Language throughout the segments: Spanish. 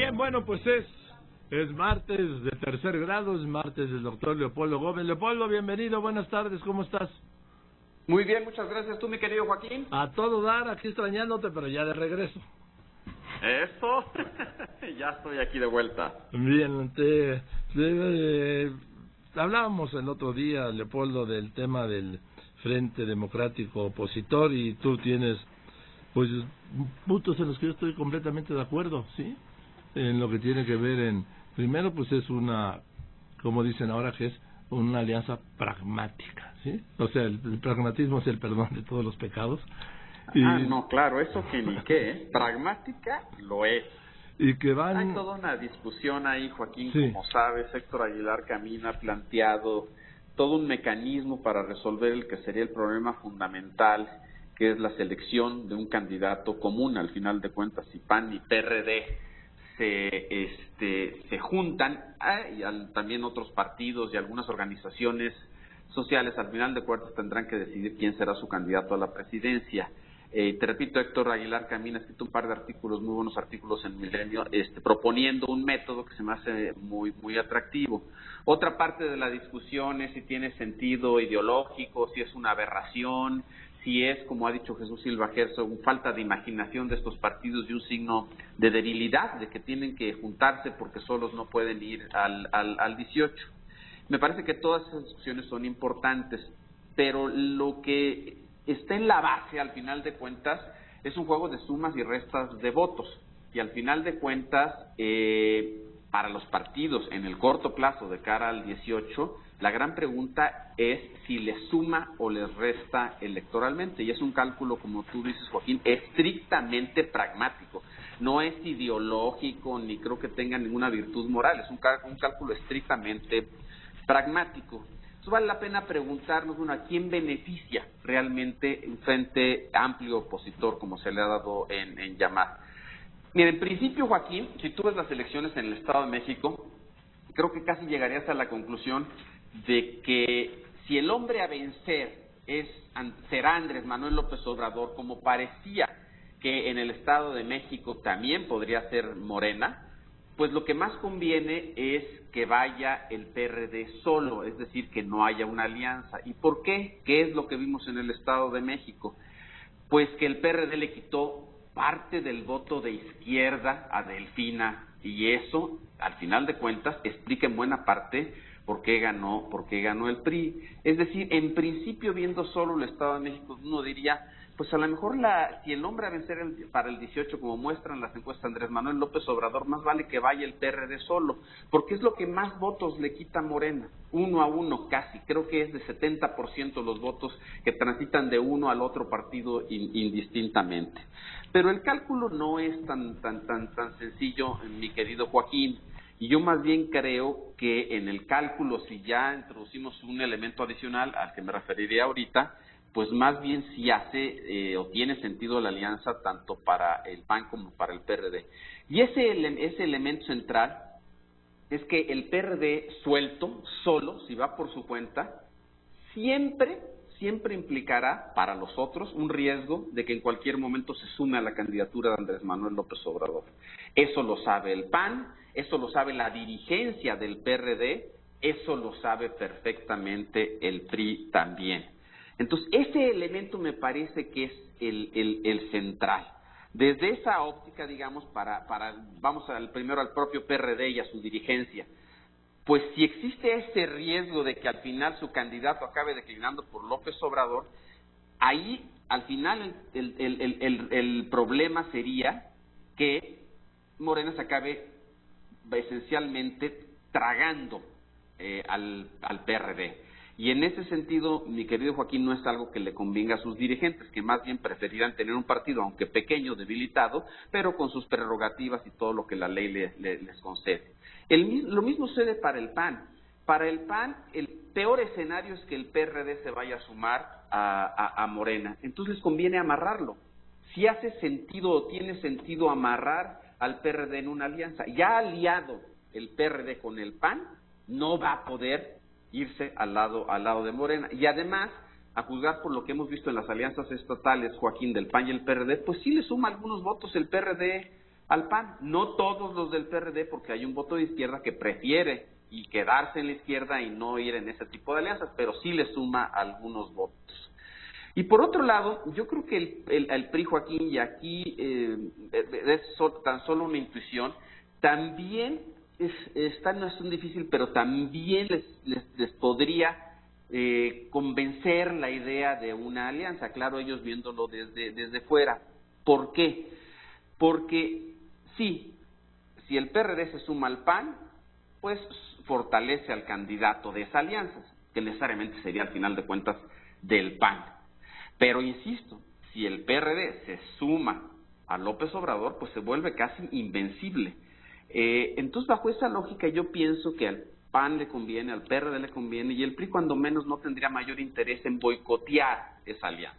Bien, bueno, pues es martes de tercer grado, es martes del doctor Leopoldo Gómez. Leopoldo, bienvenido, buenas tardes, ¿cómo estás? Muy bien, muchas gracias. ¿Tú, mi querido Joaquín? A todo dar, aquí extrañándote, pero ya de regreso. Eso, ya estoy aquí de vuelta. Bien, hablábamos el otro día, Leopoldo, del tema del Frente Democrático Opositor, y tú tienes, pues, puntos en los que yo estoy completamente de acuerdo, ¿sí? En lo que tiene que ver primero, pues es una, como dicen ahora, que es una alianza pragmática, ¿sí? O sea, el pragmatismo es el perdón de todos los pecados. No, claro, eso que ni qué, ¿eh? Pragmática lo es. Y que van... Hay toda una discusión ahí, Joaquín, sí. Como sabes, Héctor Aguilar Camín ha planteado todo un mecanismo para resolver el que sería el problema fundamental, que es la selección de un candidato común. Al final de cuentas, si PAN y PRD se juntan, y también otros partidos y algunas organizaciones sociales, al final de cuentas tendrán que decidir quién será su candidato a la presidencia. Te repito, Héctor Aguilar Camín ha escrito un par de artículos, muy buenos artículos en Milenio, proponiendo un método que se me hace muy, muy atractivo. Otra parte de la discusión es si tiene sentido ideológico, si es una aberración, si es, como ha dicho Jesús Silva Herzog, falta de imaginación de estos partidos y un signo de debilidad, de que tienen que juntarse porque solos no pueden ir al 18. Me parece que todas esas discusiones son importantes, pero lo que está en la base, al final de cuentas, es un juego de sumas y restas de votos. Y al final de cuentas, para los partidos, en el corto plazo, de cara al 18, la gran pregunta es si les suma o les resta electoralmente. Y es un cálculo, como tú dices, Joaquín, estrictamente pragmático. No es ideológico, ni creo que tenga ninguna virtud moral. Es un cálculo estrictamente pragmático. Entonces vale la pena preguntarnos, ¿a quién beneficia realmente un frente amplio opositor, como se le ha dado en llamar? Mira, en principio, Joaquín, si tú ves las elecciones en el Estado de México, creo que casi llegarías a la conclusión de que si el hombre a vencer será Andrés Manuel López Obrador, como parecía que en el Estado de México también podría ser Morena, pues lo que más conviene es que vaya el PRD solo, es decir, que no haya una alianza. ¿Y por qué? ¿Qué es lo que vimos en el Estado de México? Pues que el PRD le quitó parte del voto de izquierda a Delfina, y eso, al final de cuentas, explica en buena parte por qué ganó el PRI. Es decir, en principio, viendo solo el Estado de México, uno diría, pues a lo mejor si el hombre a vencer para el 18, como muestran las encuestas Andrés Manuel López Obrador, más vale que vaya el PRD solo, porque es lo que más votos le quita a Morena, 1-1 casi, creo que es de 70% los votos que transitan de uno al otro partido indistintamente. Pero el cálculo no es tan sencillo, mi querido Joaquín, y yo más bien creo que en el cálculo, si ya introducimos un elemento adicional al que me referiré ahorita, pues más bien si hace o tiene sentido la alianza tanto para el PAN como para el PRD. Y ese elemento central es que el PRD suelto, solo, si va por su cuenta, siempre implicará para los otros un riesgo de que en cualquier momento se sume a la candidatura de Andrés Manuel López Obrador. Eso lo sabe el PAN, eso lo sabe la dirigencia del PRD, eso lo sabe perfectamente el PRI también. Entonces, ese elemento me parece que es el central. Desde esa óptica, digamos, vamos primero al propio PRD y a su dirigencia. Pues si existe ese riesgo de que al final su candidato acabe declinando por López Obrador, ahí al final el problema sería que Morena se acabe esencialmente tragando al PRD. Y en ese sentido, mi querido Joaquín, no es algo que le convenga a sus dirigentes, que más bien preferirán tener un partido, aunque pequeño, debilitado, pero con sus prerrogativas y todo lo que la ley les concede. Lo mismo sucede para el PAN. Para el PAN, el peor escenario es que el PRD se vaya a sumar a Morena. Entonces les conviene amarrarlo. Si hace sentido o tiene sentido amarrar al PRD en una alianza, ya aliado el PRD con el PAN, no va a poder irse al lado de Morena. Y además, a juzgar por lo que hemos visto en las alianzas estatales, Joaquín, del PAN y el PRD, pues sí le suma algunos votos el PRD al PAN. No todos los del PRD, porque hay un voto de izquierda que prefiere y quedarse en la izquierda y no ir en ese tipo de alianzas, pero sí le suma algunos votos. Y por otro lado, yo creo que el PRI, Joaquín, y aquí tan solo una intuición, también no es un difícil, pero también les podría convencer la idea de una alianza, claro, ellos viéndolo desde fuera. ¿Por qué? Porque sí, si el PRD se suma al PAN, pues fortalece al candidato de esa alianza, que necesariamente sería al final de cuentas del PAN. Pero insisto, si el PRD se suma a López Obrador, pues se vuelve casi invencible. Entonces, bajo esa lógica, yo pienso que al PAN le conviene, al PRD le conviene, y el PRI cuando menos no tendría mayor interés en boicotear esa alianza.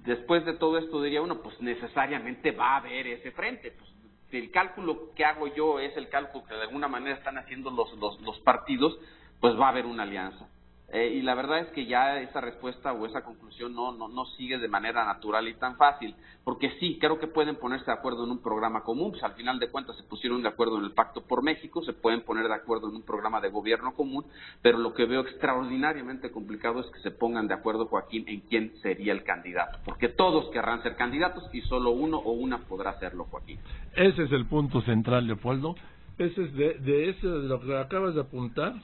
Después de todo esto diría uno, pues necesariamente va a haber ese frente. Pues el cálculo que hago yo es el cálculo que de alguna manera están haciendo los partidos, pues va a haber una alianza. Y la verdad es que ya esa respuesta o esa conclusión no sigue de manera natural y tan fácil, porque sí, creo que pueden ponerse de acuerdo en un programa común, pues al final de cuentas se pusieron de acuerdo en el Pacto por México, se pueden poner de acuerdo en un programa de gobierno común, pero lo que veo extraordinariamente complicado es que se pongan de acuerdo, Joaquín, en quién sería el candidato, porque todos querrán ser candidatos y solo uno o una podrá hacerlo, Joaquín. Ese es el punto central, Leopoldo. Ese es de lo que acabas de apuntar.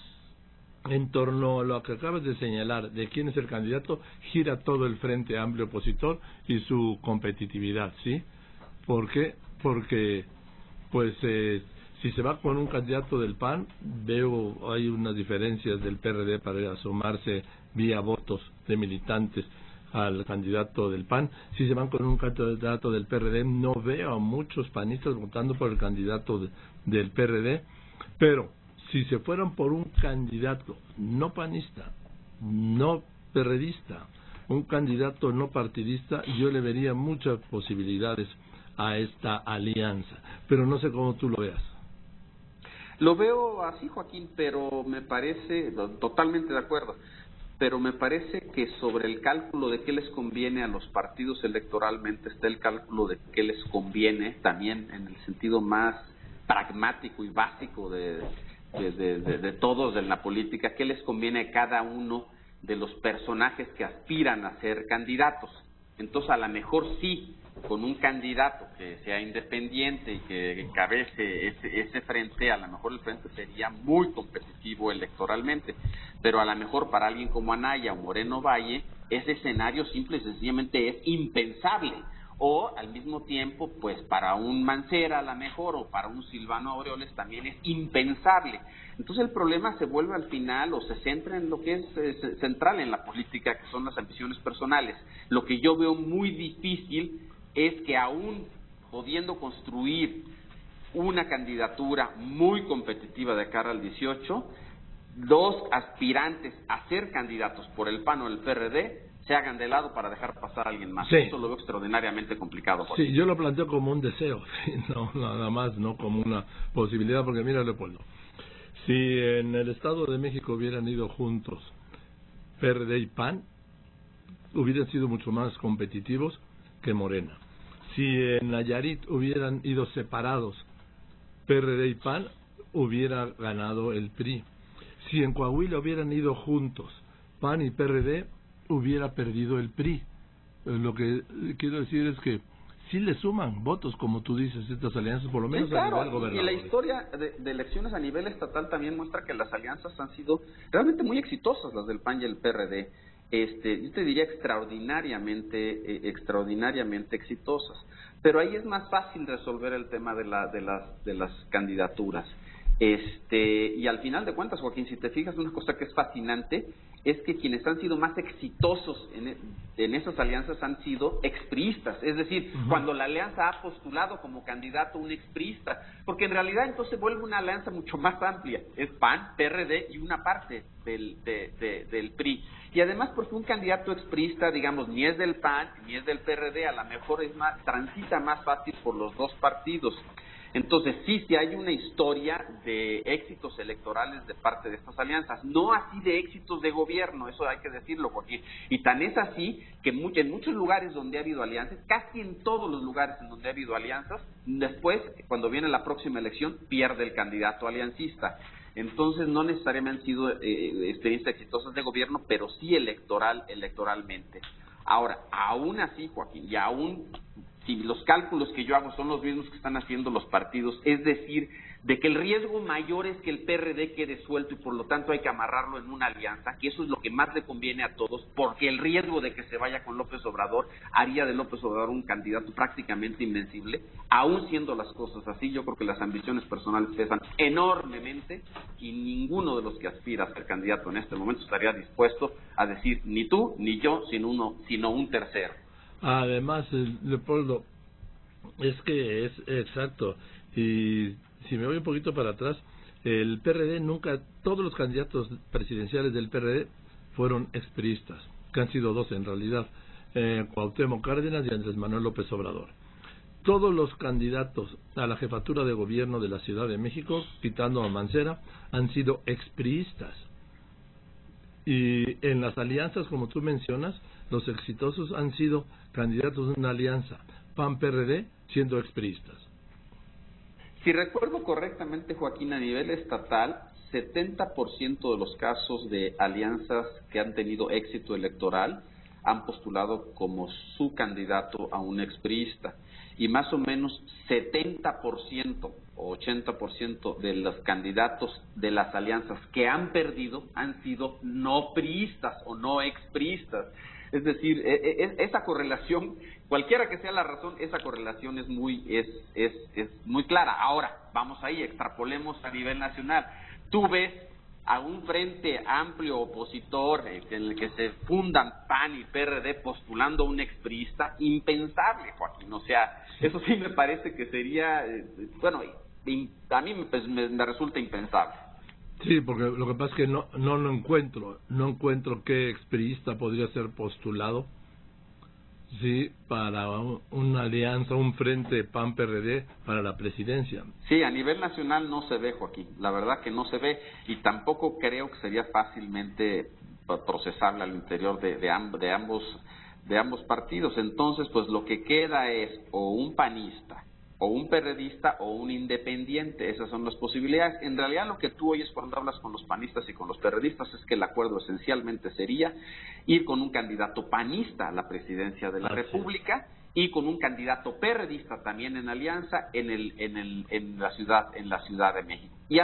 En torno a lo que acabas de señalar de quién es el candidato, gira todo el Frente Amplio opositor y su competitividad, ¿sí? ¿Por qué? Porque, pues, si se va con un candidato del PAN, veo hay unas diferencias del PRD para sumarse vía votos de militantes al candidato del PAN. Si se van con un candidato del PRD, no veo a muchos panistas votando por el candidato del PRD, pero si se fueran por un candidato no panista, no perredista, un candidato no partidista, yo le vería muchas posibilidades a esta alianza, pero no sé cómo tú lo veas. Lo veo así, Joaquín, pero me parece, totalmente de acuerdo, pero me parece que sobre el cálculo de qué les conviene a los partidos electoralmente está el cálculo de qué les conviene también en el sentido más pragmático y básico de todos en la política, qué les conviene a cada uno de los personajes que aspiran a ser candidatos. Entonces, a lo mejor sí, con un candidato que sea independiente y que encabece ese frente, a lo mejor el frente sería muy competitivo electoralmente, pero a lo mejor para alguien como Anaya o Moreno Valle, ese escenario simple y sencillamente es impensable. O al mismo tiempo, pues para un Mancera a lo mejor, o para un Silvano Aureoles también es impensable. Entonces el problema se vuelve al final, o se centra en lo que es central en la política, que son las ambiciones personales. Lo que yo veo muy difícil es que aún pudiendo construir una candidatura muy competitiva de cara al 18, los aspirantes a ser candidatos por el PAN o el PRD se hagan de lado para dejar pasar a alguien más. Sí. Eso lo veo extraordinariamente complicado. Sí, yo lo planteo como un deseo, no nada más, no como una posibilidad, porque mira, Leopoldo, si en el Estado de México hubieran ido juntos PRD y PAN, hubieran sido mucho más competitivos que Morena. Si en Nayarit hubieran ido separados PRD y PAN, hubiera ganado el PRI. Si en Coahuila hubieran ido juntos PAN y PRD, hubiera perdido el PRI. Lo que quiero decir es que sí le suman votos, como tú dices, estas alianzas, por lo menos sí, claro, a nivel gobernador. Y la historia de elecciones a nivel estatal también muestra que las alianzas han sido realmente muy exitosas, las del PAN y el PRD. Yo te diría extraordinariamente exitosas. Pero ahí es más fácil resolver el tema de las candidaturas. Y al final de cuentas, Joaquín, si te fijas, una cosa que es fascinante es que quienes han sido más exitosos en esas alianzas han sido expriistas, es decir, cuando la alianza ha postulado como candidato un expriista, porque en realidad entonces se vuelve una alianza mucho más amplia, es PAN, PRD y una parte del PRI, y además porque un candidato expriista, digamos, ni es del PAN ni es del PRD, a lo mejor transita más fácil por los dos partidos. Entonces, sí hay una historia de éxitos electorales de parte de estas alianzas, no así de éxitos de gobierno, eso hay que decirlo, Joaquín. Y tan es así que en muchos lugares donde ha habido alianzas, casi en todos los lugares en donde ha habido alianzas, después, cuando viene la próxima elección, pierde el candidato aliancista. Entonces, no necesariamente han sido experiencias exitosas de gobierno, pero sí electoralmente. Ahora, aún así, Joaquín, y aún si los cálculos que yo hago son los mismos que están haciendo los partidos, es decir, de que el riesgo mayor es que el PRD quede suelto y por lo tanto hay que amarrarlo en una alianza, que eso es lo que más le conviene a todos, porque el riesgo de que se vaya con López Obrador haría de López Obrador un candidato prácticamente invencible. Aún siendo las cosas así, yo creo que las ambiciones personales pesan enormemente y ninguno de los que aspira a ser candidato en este momento estaría dispuesto a decir ni tú ni yo, sino un tercero. Además, Leopoldo, es que es exacto. Y si me voy un poquito para atrás, el PRD nunca, todos los candidatos presidenciales del PRD fueron expriistas, que han sido dos en realidad, Cuauhtémoc Cárdenas y Andrés Manuel López Obrador. Todos los candidatos a la jefatura de gobierno de la Ciudad de México, quitando a Mancera, han sido expriistas. Y en las alianzas, como tú mencionas, los exitosos han sido candidatos de una alianza, PAN-PRD, siendo expriistas. Si recuerdo correctamente, Joaquín, a nivel estatal, 70% de los casos de alianzas que han tenido éxito electoral han postulado como su candidato a un expriista. Y más o menos 70% o 80% de los candidatos de las alianzas que han perdido han sido no priistas o no expriistas. Es decir, esa correlación, cualquiera que sea la razón, esa correlación es muy clara. Ahora, vamos ahí, extrapolemos a nivel nacional. Tú ves a un frente amplio opositor en el que se fundan PAN y PRD postulando a un expriista, impensable, Joaquín. O sea, eso sí me parece que sería, a mí me resulta impensable. Sí, porque lo que pasa es que no lo encuentro qué expriista podría ser postulado, sí, para una alianza, un frente PAN-PRD para la presidencia. Sí, a nivel nacional no se ve, Joaquín, la verdad que no se ve, y tampoco creo que sería fácilmente procesable al interior de ambos partidos. Entonces, pues lo que queda es o un panista, o un perredista o un independiente. Esas son las posibilidades. En realidad lo que tú oyes cuando hablas con los panistas y con los perredistas es que el acuerdo esencialmente sería ir con un candidato panista a la presidencia de la República y con un candidato perredista también en alianza en la Ciudad de México. Y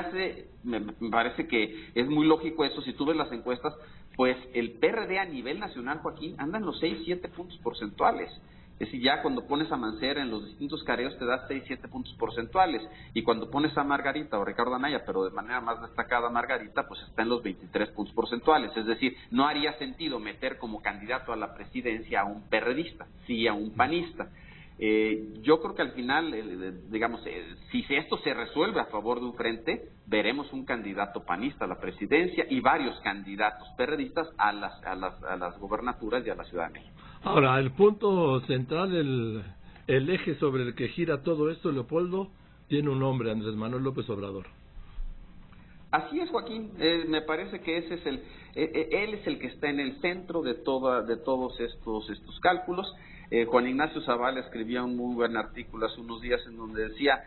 me parece que es muy lógico eso. Si tú ves las encuestas, pues el PRD a nivel nacional, Joaquín, anda en los 6-7 puntos porcentuales. Es decir, ya cuando pones a Mancera en los distintos careos te da 6-7 puntos porcentuales, y cuando pones a Margarita o Ricardo Anaya, pero de manera más destacada Margarita, pues está en los 23 puntos porcentuales. Es decir, no haría sentido meter como candidato a la presidencia a un perredista, sí a un panista. Yo creo que al final, si esto se resuelve a favor de un frente, veremos un candidato panista a la presidencia y varios candidatos perredistas a las gobernaturas y a la Ciudad de México. Ahora, el punto central, el eje sobre el que gira todo esto, Leopoldo, tiene un nombre: Andrés Manuel López Obrador. Así es, Joaquín. Me parece que ese es él es el que está en el centro de todos estos cálculos. Juan Ignacio Zavala escribía un muy buen artículo hace unos días en donde decía,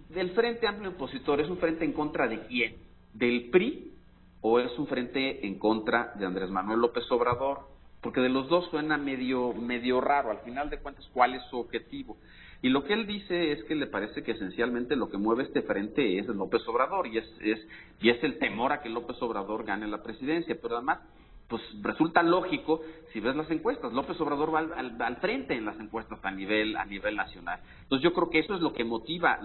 del Frente Amplio Opositor, ¿es un frente en contra de quién? ¿Del PRI o es un frente en contra de Andrés Manuel López Obrador? Porque de los dos suena medio raro. Al final de cuentas, ¿cuál es su objetivo? Y lo que él dice es que le parece que esencialmente lo que mueve este frente es López Obrador, y es el temor a que López Obrador gane la presidencia. Pero además, pues resulta lógico si ves las encuestas. López Obrador va al frente en las encuestas a nivel nacional. Entonces yo creo que eso es lo que motiva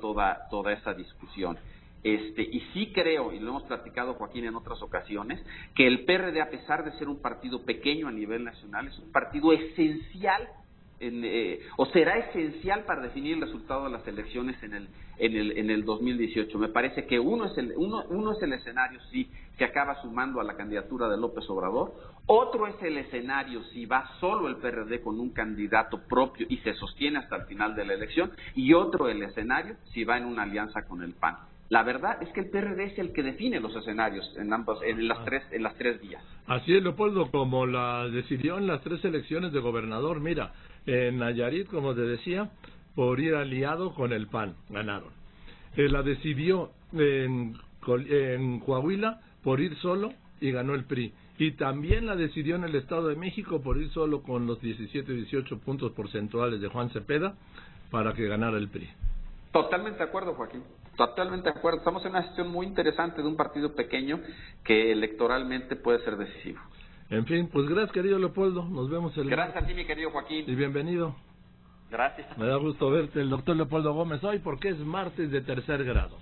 toda esa discusión. Y sí creo, y lo hemos platicado, Joaquín, en otras ocasiones, que el PRD, a pesar de ser un partido pequeño a nivel nacional, es un partido esencial o será esencial para definir el resultado de las elecciones en el 2018. Me parece que uno es el escenario si se acaba sumando a la candidatura de López Obrador, otro es el escenario si va solo el PRD con un candidato propio y se sostiene hasta el final de la elección, y otro el escenario si va en una alianza con el PAN. La verdad es que el PRD es el que define los escenarios en las tres vías. Así es, Leopoldo, como la decidió en las 3 elecciones de gobernador. Mira, en Nayarit, como te decía, por ir aliado con el PAN, ganaron. La decidió en Coahuila por ir solo y ganó el PRI. Y también la decidió en el Estado de México por ir solo con los 17 y 18 puntos porcentuales de Juan Cepeda para que ganara el PRI. Totalmente de acuerdo, Joaquín. Totalmente de acuerdo. Estamos en una situación muy interesante de un partido pequeño que electoralmente puede ser decisivo. En fin, pues gracias, querido Leopoldo. Nos vemos el Gracias martes. a ti, mi querido Joaquín. Y bienvenido. Gracias. Me da gusto verte, el doctor Leopoldo Gómez, hoy porque es martes de tercer grado.